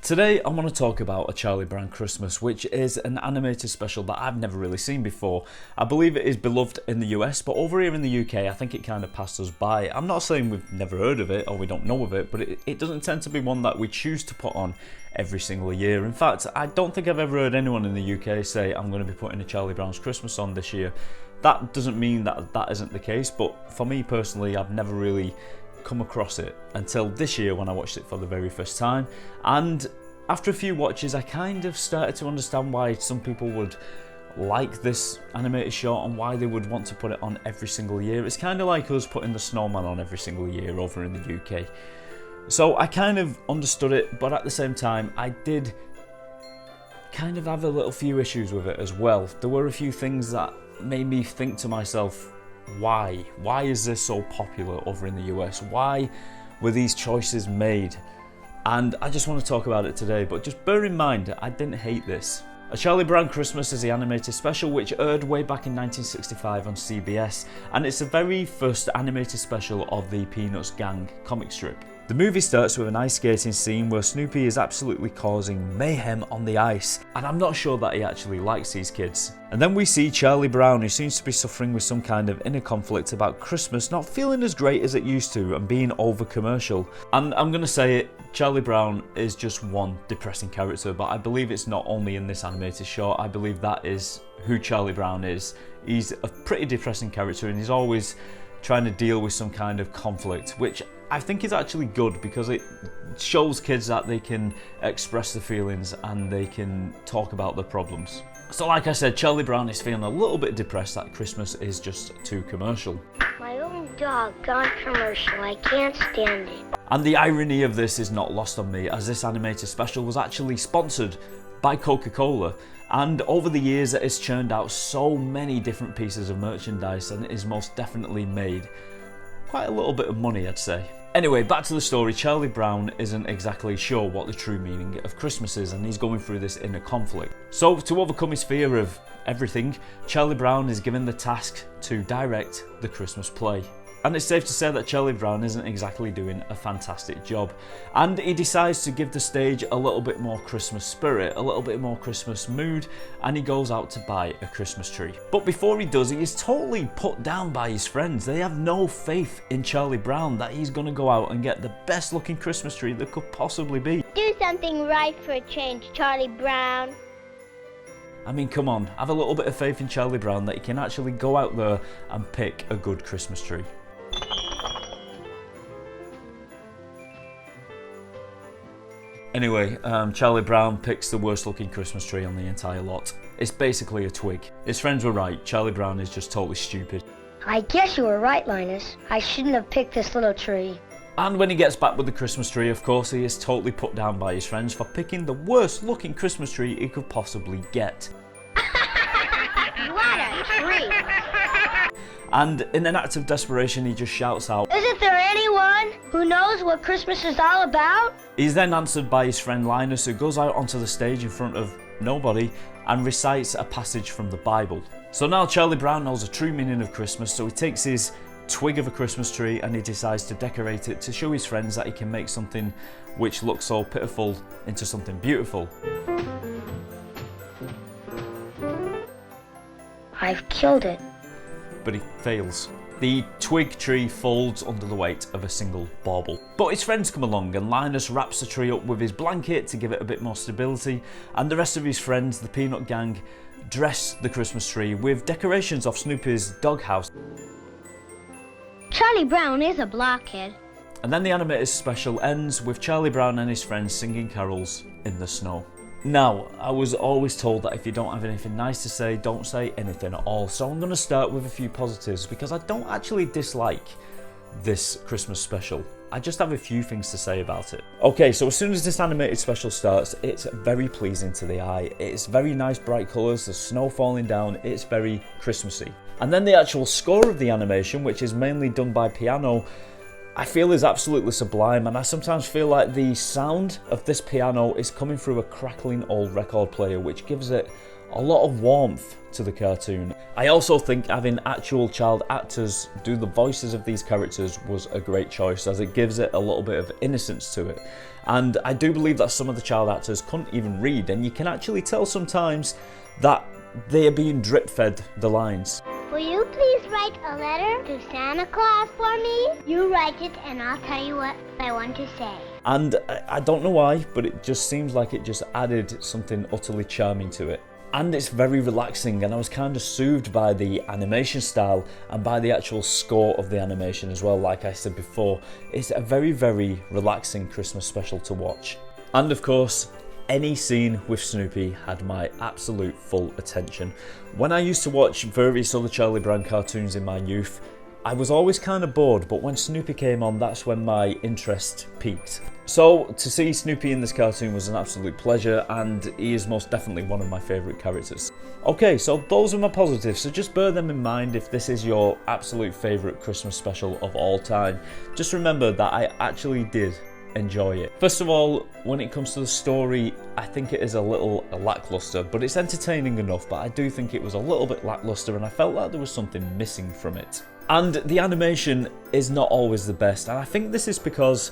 Today I want to talk about A Charlie Brown Christmas, which is an animated special that I've never really seen before. I believe it is beloved in the US, but over here in the UK I think it kind of passed us by. I'm not saying we've never heard of it or we don't know of it, but it doesn't tend to be one that we choose to put on every single year. In fact, I don't think I've ever heard anyone in the UK say, I'm going to be putting A Charlie Brown's Christmas on this year. That doesn't mean that that isn't the case, but for me personally, I've never really come across it until this year when I watched it for the very first time. And after a few watches, I kind of started to understand why some people would like this animated short and why they would want to put it on every single year. It's kind of like us putting the Snowman on every single year over in the UK. So I kind of understood it, but at the same time, I did kind of have a little few issues with it as well. There were a few things that made me think to myself, why? Why is this so popular over in the US? Why were these choices made? And I just want to talk about it today, but just bear in mind, I didn't hate this. A Charlie Brown Christmas is the animated special which aired way back in 1965 on CBS, and it's the very first animated special of the Peanuts gang comic strip. The movie starts with an ice skating scene where Snoopy is absolutely causing mayhem on the ice, and I'm not sure that he actually likes these kids. And then we see Charlie Brown, who seems to be suffering with some kind of inner conflict about Christmas not feeling as great as it used to and being over commercial. And I'm going to say it, Charlie Brown is just one depressing character, but I believe it's not only in this animated short, I believe that is who Charlie Brown is. He's a pretty depressing character and he's always trying to deal with some kind of conflict, which I think is actually good because it shows kids that they can express their feelings and they can talk about their problems. So like I said, Charlie Brown is feeling a little bit depressed that Christmas is just too commercial. My own dog gone commercial, I can't stand it. And the irony of this is not lost on me, as this animated special was actually sponsored by Coca-Cola. And over the years it has churned out so many different pieces of merchandise and it has most definitely made quite a little bit of money, I'd say. Anyway, back to the story. Charlie Brown isn't exactly sure what the true meaning of Christmas is and he's going through this inner conflict. So to overcome his fear of everything, Charlie Brown is given the task to direct the Christmas play. And it's safe to say that Charlie Brown isn't exactly doing a fantastic job. And he decides to give the stage a little bit more Christmas spirit, a little bit more Christmas mood, and he goes out to buy a Christmas tree. But before he does, he is totally put down by his friends. They have no faith in Charlie Brown that he's going to go out and get the best looking Christmas tree that could possibly be. Do something right for a change, Charlie Brown. I mean, come on, have a little bit of faith in Charlie Brown that he can actually go out there and pick a good Christmas tree. Anyway, Charlie Brown picks the worst looking Christmas tree on the entire lot. It's basically a twig. His friends were right, Charlie Brown is just totally stupid. I guess you were right, Linus. I shouldn't have picked this little tree. And when he gets back with the Christmas tree, of course, he is totally put down by his friends for picking the worst looking Christmas tree he could possibly get. What a tree! And in an act of desperation, he just shouts out, Isn't there anyone who knows what Christmas is all about? He's then answered by his friend Linus, who goes out onto the stage in front of nobody and recites a passage from the Bible. So now Charlie Brown knows the true meaning of Christmas, so he takes his twig of a Christmas tree and he decides to decorate it to show his friends that he can make something which looks so pitiful into something beautiful. I've killed it. But he fails. The twig tree folds under the weight of a single bauble. But his friends come along and Linus wraps the tree up with his blanket to give it a bit more stability, and the rest of his friends, the Peanut Gang, dress the Christmas tree with decorations of Snoopy's doghouse. Charlie Brown is a blockhead. And then the animated special ends with Charlie Brown and his friends singing carols in the snow. Now, I was always told that if you don't have anything nice to say, don't say anything at all. So I'm going to start with a few positives because I don't actually dislike this Christmas special. I just have a few things to say about it. Okay, so as soon as this animated special starts, it's very pleasing to the eye. It's very nice bright colours, the snow falling down, it's very Christmassy. And then the actual score of the animation, which is mainly done by piano, I feel is absolutely sublime, and I sometimes feel like the sound of this piano is coming through a crackling old record player, which gives it a lot of warmth to the cartoon. I also think having actual child actors do the voices of these characters was a great choice, as it gives it a little bit of innocence to it. And I do believe that some of the child actors couldn't even read, and you can actually tell sometimes that they are being drip-fed the lines. Will you please write a letter to Santa Claus for me? You write it and I'll tell you what I want to say. And I don't know why, but it just seems like it just added something utterly charming to it. And it's very relaxing, and I was kind of soothed by the animation style and by the actual score of the animation as well. Like I said before, it's a very, very relaxing Christmas special to watch. And of course, any scene with Snoopy had my absolute full attention. When I used to watch various other Charlie Brown cartoons in my youth, I was always kind of bored, but when Snoopy came on, that's when my interest peaked. So to see Snoopy in this cartoon was an absolute pleasure, and he is most definitely one of my favourite characters. Okay, so those are my positives, so just bear them in mind if this is your absolute favourite Christmas special of all time. Just remember that I actually did enjoy it. First of all, when it comes to the story, I think it is a little lackluster, but it's entertaining enough. But I do think it was a little bit lackluster, and I felt like there was something missing from it. And the animation is not always the best, and I think this is because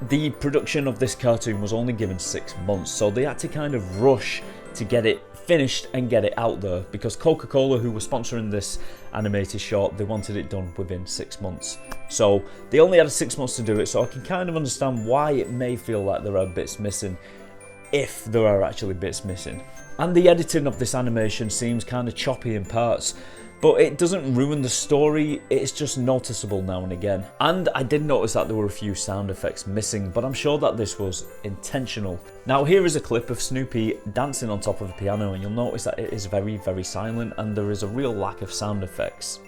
the production of this cartoon was only given 6 months, so they had to kind of rush to get it finished and get it out there, because Coca-Cola, who were sponsoring this animated short, they wanted it done within 6 months. So they only had 6 months to do it, so I can kind of understand why it may feel like there are bits missing, if there are actually bits missing. And the editing of this animation seems kind of choppy in parts, but it doesn't ruin the story, it's just noticeable now and again. And I did notice that there were a few sound effects missing, but I'm sure that this was intentional. Now here is a clip of Snoopy dancing on top of a piano, and you'll notice that it is very, very silent, and there is a real lack of sound effects.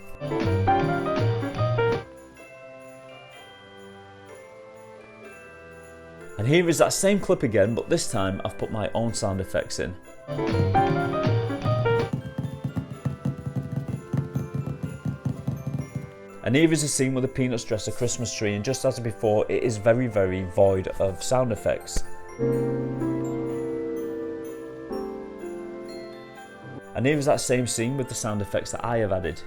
And here is that same clip again, but this time I've put my own sound effects in. And here is a scene where the Peanuts dress a Christmas tree, and just as before, it is very, very void of sound effects. And here is that same scene with the sound effects that I have added.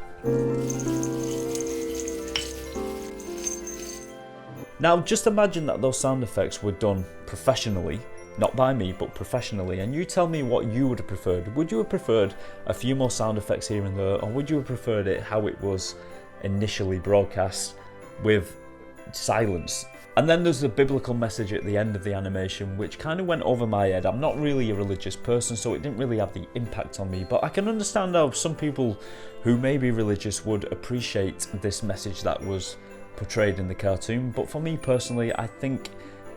Now just imagine that those sound effects were done professionally, not by me, but professionally, and you tell me what you would have preferred. Would you have preferred a few more sound effects here and there, or would you have preferred it how it was initially broadcast, with silence? And then there's the biblical message at the end of the animation, which kind of went over my head. I'm not really a religious person, so it didn't really have the impact on me, but I can understand how some people who may be religious would appreciate this message that was portrayed in the cartoon. But for me personally, I think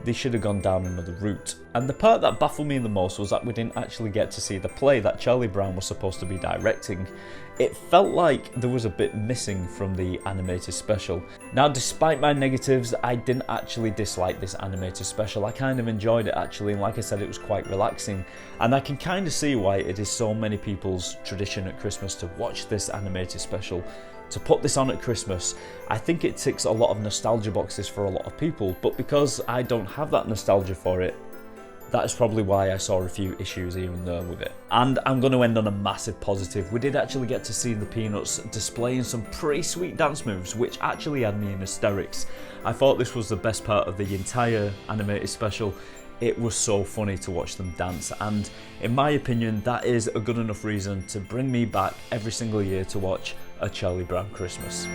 they should have gone down another route. And the part that baffled me the most was that we didn't actually get to see the play that Charlie Brown was supposed to be directing. It felt like there was a bit missing from the animated special. Now, despite my negatives, I didn't actually dislike this animated special. I kind of enjoyed it actually, and like I said, it was quite relaxing. And I can kind of see why it is so many people's tradition at Christmas to watch this animated special, to put this on at Christmas. I think it ticks a lot of nostalgia boxes for a lot of people, but because I don't have that nostalgia for it, that is probably why I saw a few issues here and there with it. And I'm going to end on a massive positive. We did actually get to see the Peanuts displaying some pretty sweet dance moves, which actually had me in hysterics. I thought this was the best part of the entire animated special. It was so funny to watch them dance, and in my opinion, that is a good enough reason to bring me back every single year to watch A Charlie Brown Christmas.